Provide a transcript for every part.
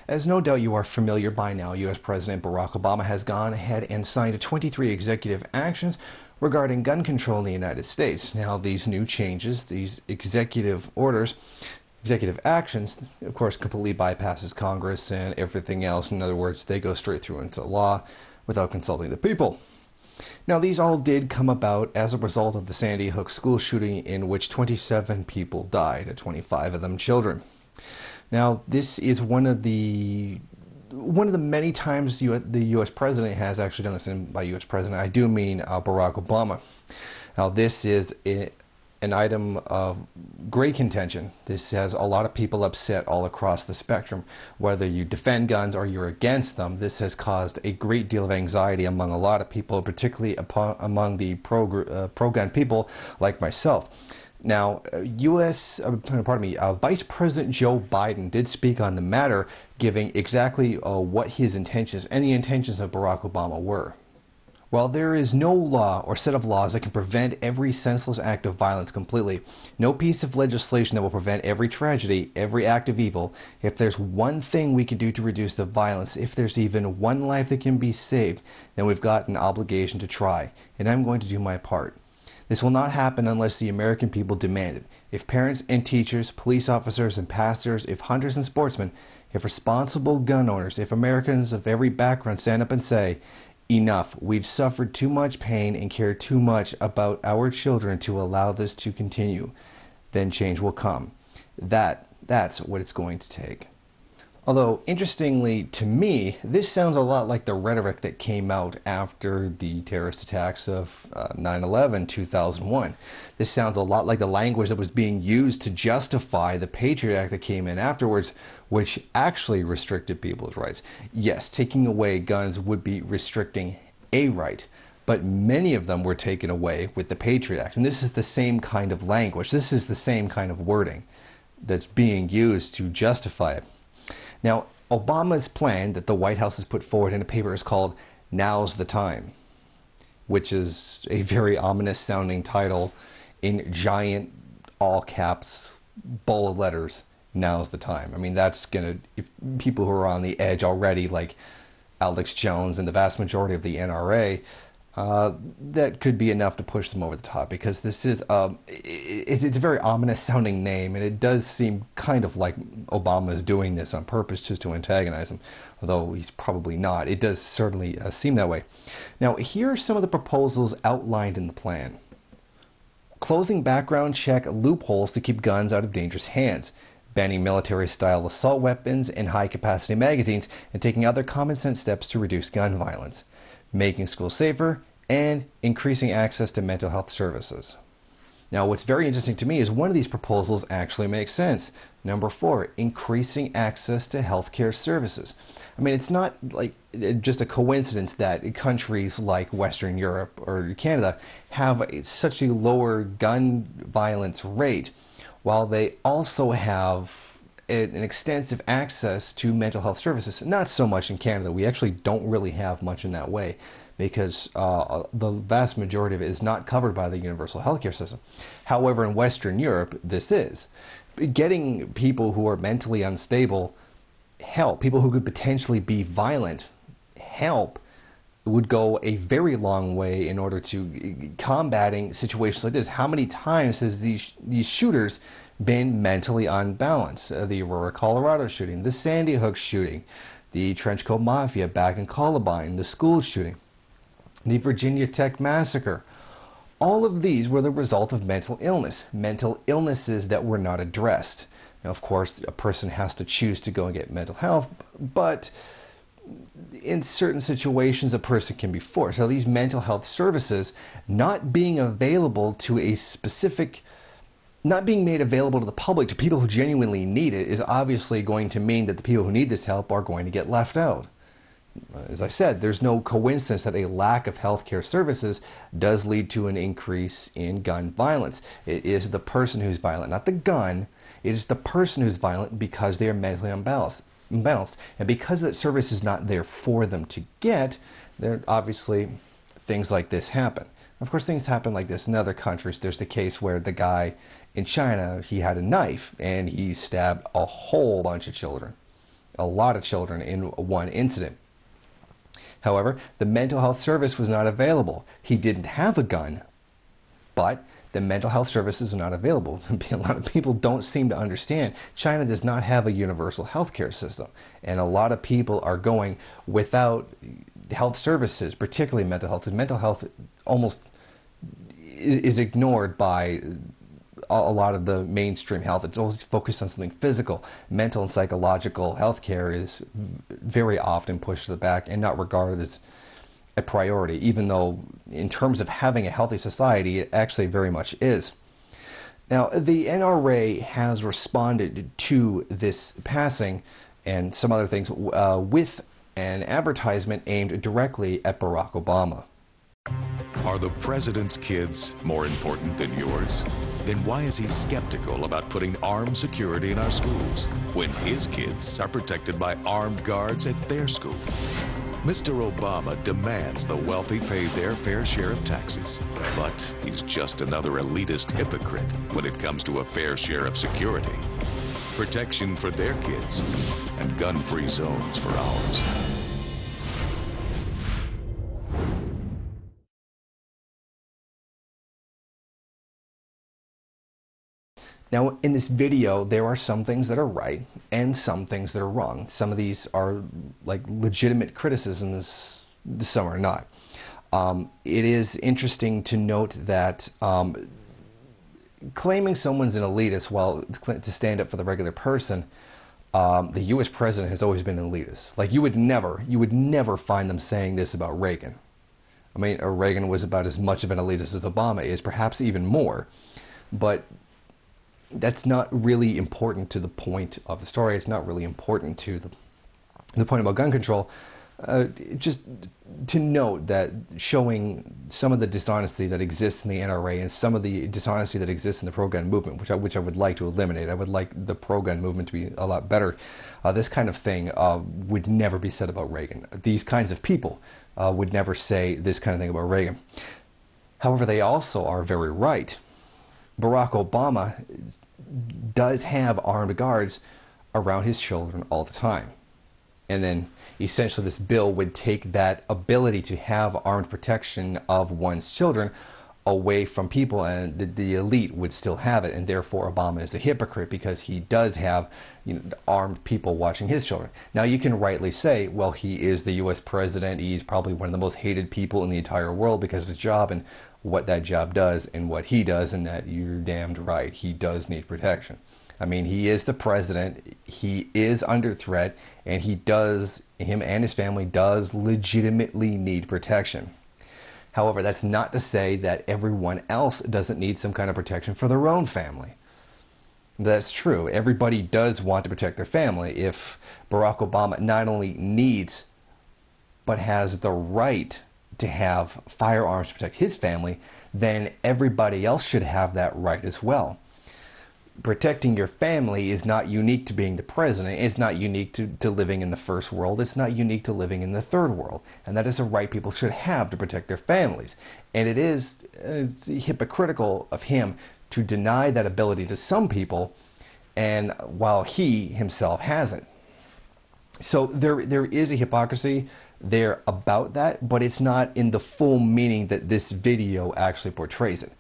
As no doubt you are familiar by now, U.S. President Barack Obama has gone ahead and signed 23 executive actions regarding gun control in the United States. Now, these new changes, these executive orders, executive actions, of course, completely bypasses Congress and everything else. In other words, they go straight through into law without consulting the people. Now, these all did come about as a result of the Sandy Hook school shooting in which 27 people died, 25 of them children. Now, this is one of the many times the U.S. president has actually done this, and by U.S. president, I do mean Barack Obama. Now, this is an item of great contention. This has a lot of people upset all across the spectrum. Whether you defend guns or you're against them, this has caused a great deal of anxiety among a lot of people, particularly among the pro-gun people like myself. Now, Vice President Joe Biden did speak on the matter, giving exactly what his intentions and the intentions of Barack Obama were. While there is no law or set of laws that can prevent every senseless act of violence completely, no piece of legislation that will prevent every tragedy, every act of evil, if there's one thing we can do to reduce the violence, if there's even one life that can be saved, then we've got an obligation to try, and I'm going to do my part. This will not happen unless the American people demand it. If parents and teachers, police officers and pastors, if hunters and sportsmen, if responsible gun owners, if Americans of every background stand up and say, enough, we've suffered too much pain and care too much about our children to allow this to continue, then change will come. That's what it's going to take. Although, interestingly to me, this sounds a lot like the rhetoric that came out after the terrorist attacks of 9/11, 2001. This sounds a lot like the language that was being used to justify the Patriot Act that came in afterwards, which actually restricted people's rights. Yes, taking away guns would be restricting a right, but many of them were taken away with the Patriot Act. And this is the same kind of language. This is the same kind of wording that's being used to justify it. Now, Obama's plan that the White House has put forward in a paper is called Now's the Time, which is a very ominous sounding title in giant, all caps, bold letters. Now's the time. I mean, that's going to, if people who are on the edge already, like Alex Jones and the vast majority of the NRA, that could be enough to push them over the top, because this is it's a very ominous sounding name, and it does seem kind of like Obama is doing this on purpose just to antagonize him, although he's probably not. It does certainly seem that way. Now, here are some of the proposals outlined in the plan. Closing background check loopholes to keep guns out of dangerous hands, banning military-style assault weapons and high-capacity magazines, and taking other common-sense steps to reduce gun violence, making schools safer, and increasing access to mental health services. Now, what's very interesting to me is one of these proposals actually makes sense. Number 4, increasing access to healthcare services. I mean, it's not like just a coincidence that countries like Western Europe or Canada have such a lower gun violence rate, while they also have an extensive access to mental health services. Not so much in Canada. We actually don't really have much in that way, because the vast majority of it is not covered by the universal healthcare system. However, in Western Europe, this is. Getting people who are mentally unstable help, people who could potentially be violent, help, would go a very long way in order to combating situations like this. How many times has these shooters been mentally unbalanced? The Aurora, Colorado shooting, the Sandy Hook shooting, the Trenchcoat Mafia back in Columbine, the school shooting, the Virginia Tech massacre. All of these were the result of mental illnesses that were not addressed. Now, of course, a person has to choose to go and get mental health, but in certain situations, a person can be forced. So these mental health services not being available to a specific, not being made available to the public, to people who genuinely need it, is obviously going to mean that the people who need this help are going to get left out. As I said, there's no coincidence that a lack of healthcare services does lead to an increase in gun violence. It is the person who's violent, not the gun. It is the person who's violent because they are mentally imbalanced. And because that service is not there for them to get, there obviously things like this happen. Of course, things happen like this in other countries. There's the case where the guy in China, he had a knife and he stabbed a whole bunch of children. a lot of children in one incident. However, the mental health service was not available. He didn't have a gun, but the mental health services are not available. A lot of people don't seem to understand. China does not have a universal healthcare system, and a lot of people are going without health services, particularly mental health. And mental health almost is ignored by a lot of the mainstream health. It's always focused on something physical. Mental and psychological health care is very often pushed to the back and not regarded as a priority, even though in terms of having a healthy society, it actually very much is. Now, the NRA has responded to this passing and some other things with an advertisement aimed directly at Barack Obama. Are the president's kids more important than yours? Then why is he skeptical about putting armed security in our schools when his kids are protected by armed guards at their school? Mr. Obama demands the wealthy pay their fair share of taxes, but he's just another elitist hypocrite when it comes to a fair share of security. Protection for their kids and gun-free zones for ours. Now, in this video, there are some things that are right and some things that are wrong. Some of these are like legitimate criticisms, some are not. It is interesting to note that claiming someone's an elitist while to stand up for the regular person, the U.S. president has always been an elitist. Like you would never find them saying this about Reagan. I mean, Reagan was about as much of an elitist as Obama is, perhaps even more. But that's not really important to the point of the story. It's not really important to the point about gun control. Just to note that showing some of the dishonesty that exists in the NRA and some of the dishonesty that exists in the pro-gun movement, which I would like to eliminate. I would like the pro-gun movement to be a lot better. This kind of thing would never be said about Reagan. These kinds of people would never say this kind of thing about Reagan. However, they also are very right. Barack Obama does have armed guards around his children all the time. And then essentially this bill would take that ability to have armed protection of one's children away from people, and the elite would still have it, and therefore Obama is a hypocrite because he does have armed people watching his children. Now you can rightly say, well, he is the U.S. president, he's probably one of the most hated people in the entire world because of his job and what that job does and what he does, and that you're damned right, he does need protection. I mean, he is the president, he is under threat, and him and his family does legitimately need protection. However, that's not to say that everyone else doesn't need some kind of protection for their own family. That's true. Everybody does want to protect their family. If Barack Obama not only needs, but has the right to have firearms to protect his family, then everybody else should have that right as well. Protecting your family is not unique to being the president. It's not unique to living in the first world. It's not unique to living in the third world. And that is a right people should have to protect their families. And it is hypocritical of him to deny that ability to some people, and while he himself hasn't. So there is a hypocrisy there about that, but it's not in the full meaning that this video actually portrays it.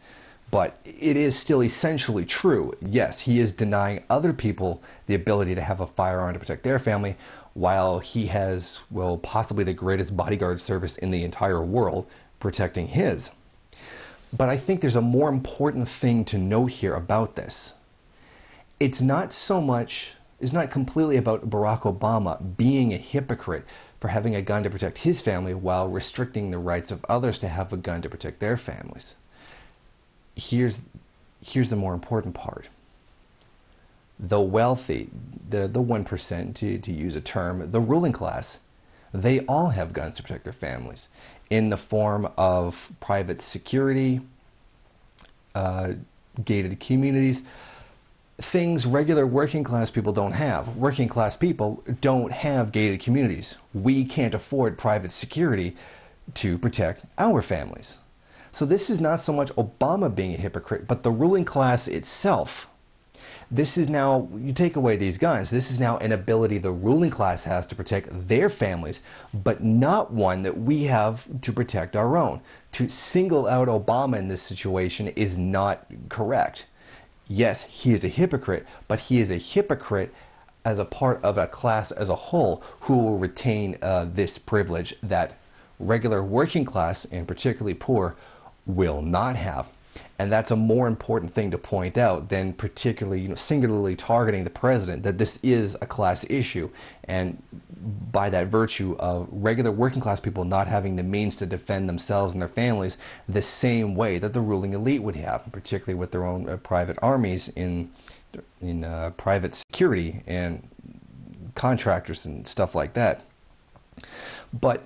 But it is still essentially true. Yes, he is denying other people the ability to have a firearm to protect their family, while he has, well, possibly the greatest bodyguard service in the entire world protecting his. But I think there's a more important thing to note here about this. It's not completely about Barack Obama being a hypocrite for having a gun to protect his family while restricting the rights of others to have a gun to protect their families. Here's the more important part. The wealthy, the 1%, to use a term, the ruling class, they all have guns to protect their families in the form of private security, gated communities, things regular working class people don't have. Working class people don't have gated communities. We can't afford private security to protect our families. So this is not so much Obama being a hypocrite, but the ruling class itself. This is now, you take away these guns, this is now an ability the ruling class has to protect their families, but not one that we have to protect our own. To single out Obama in this situation is not correct. Yes, he is a hypocrite, but he is a hypocrite as a part of a class as a whole who will retain this privilege that regular working class, and particularly poor, will not have. And that's a more important thing to point out than particularly, singularly targeting the president, that this is a class issue. And by that virtue of regular working class people not having the means to defend themselves and their families the same way that the ruling elite would have, particularly with their own private armies in private security and contractors and stuff like that. But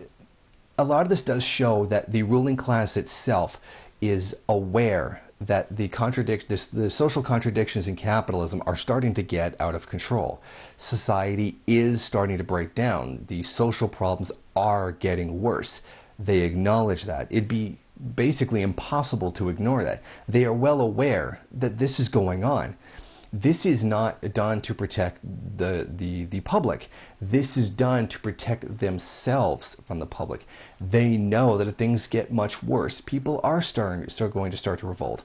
a lot of this does show that the ruling class itself is aware that the social contradictions in capitalism are starting to get out of control. Society is starting to break down. The social problems are getting worse. They acknowledge that. It'd be basically impossible to ignore that. They are well aware that this is going on. This is not done to protect the public. This is done to protect themselves from the public. They know that if things get much worse, people are going to start to revolt.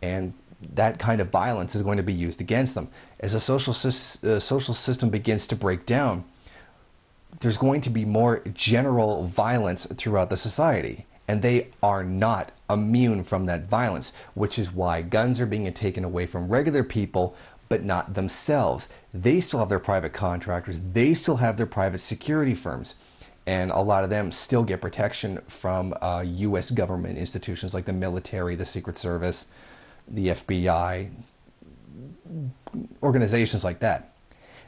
And that kind of violence is going to be used against them. As a social system begins to break down, there's going to be more general violence throughout the society. And they are not immune from that violence, which is why guns are being taken away from regular people, but not themselves. They still have their private contractors. They still have their private security firms. And a lot of them still get protection from U.S. government institutions like the military, the Secret Service, the FBI, organizations like that.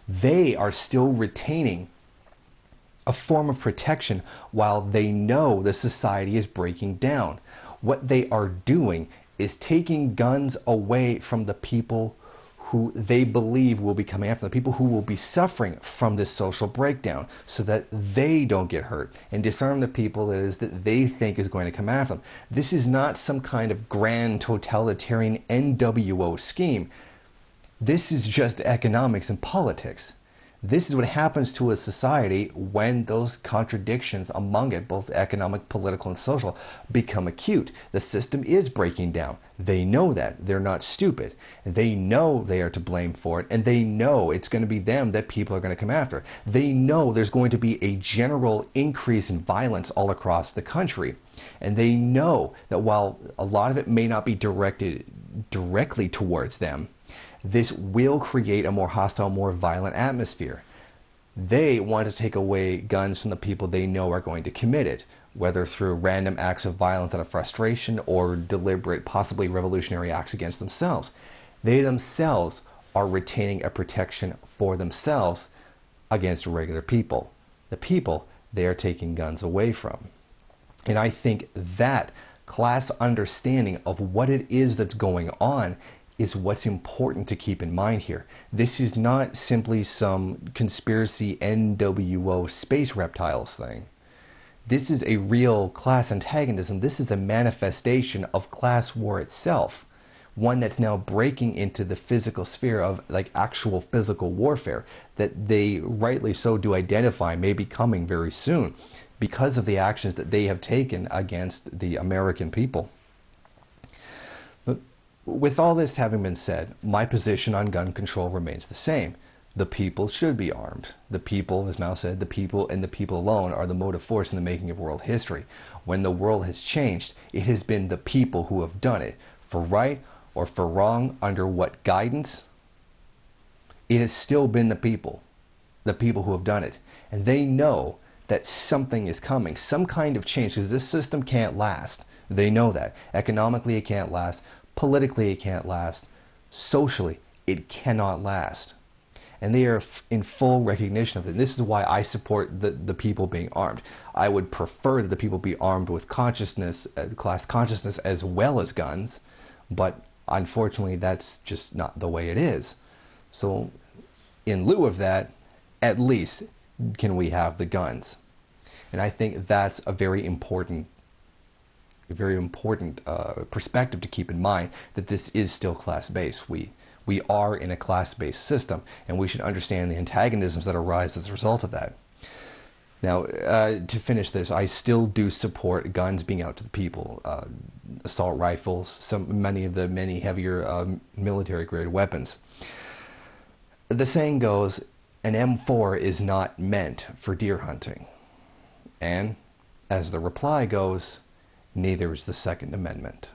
They are still retaining a form of protection while they know the society is breaking down. What they are doing is taking guns away from the people who they believe will be coming after, the people who will be suffering from this social breakdown, so that they don't get hurt, and disarm the people that they think is going to come after them. This is not some kind of grand totalitarian NWO scheme. This is just economics and politics. This is what happens to a society when those contradictions among it, both economic, political, and social, become acute. The system is breaking down. They know that. They're not stupid. They know they are to blame for it, and they know it's going to be them that people are going to come after. They know there's going to be a general increase in violence all across the country. And they know that while a lot of it may not be directed directly towards them, this will create a more hostile, more violent atmosphere. They want to take away guns from the people they know are going to commit it, whether through random acts of violence out of frustration or deliberate, possibly revolutionary acts against themselves. They themselves are retaining a protection for themselves against regular people. The people they are taking guns away from. And I think that class understanding of what it is that's going on is what's important to keep in mind here. This is not simply some conspiracy NWO space reptiles thing. This is a real class antagonism. This is a manifestation of class war itself. One that's now breaking into the physical sphere of like actual physical warfare that they rightly so do identify may be coming very soon because of the actions that they have taken against the American people. With all this having been said, my position on gun control remains the same. The people should be armed. The people, as Mao said, the people and the people alone are the motive force in the making of world history. When the world has changed, it has been the people who have done it. For right or for wrong, under what guidance, it has still been the people who have done it. And they know that something is coming, some kind of change, because this system can't last. They know that. Economically, it can't last. Politically, it can't last. Socially, it cannot last. And they are in full recognition of it. This is why I support the people being armed. I would prefer that the people be armed with consciousness, class consciousness, as well as guns. But unfortunately, that's just not the way it is. So in lieu of that, at least can we have the guns. And I think that's a very important perspective to keep in mind, that this is still class-based. We We are in a class-based system, and we should understand the antagonisms that arise as a result of that. Now, to finish this, I still do support guns being out to the people, assault rifles, many heavier military-grade weapons. The saying goes, an M4 is not meant for deer hunting. And, as the reply goes, neither is the Second Amendment.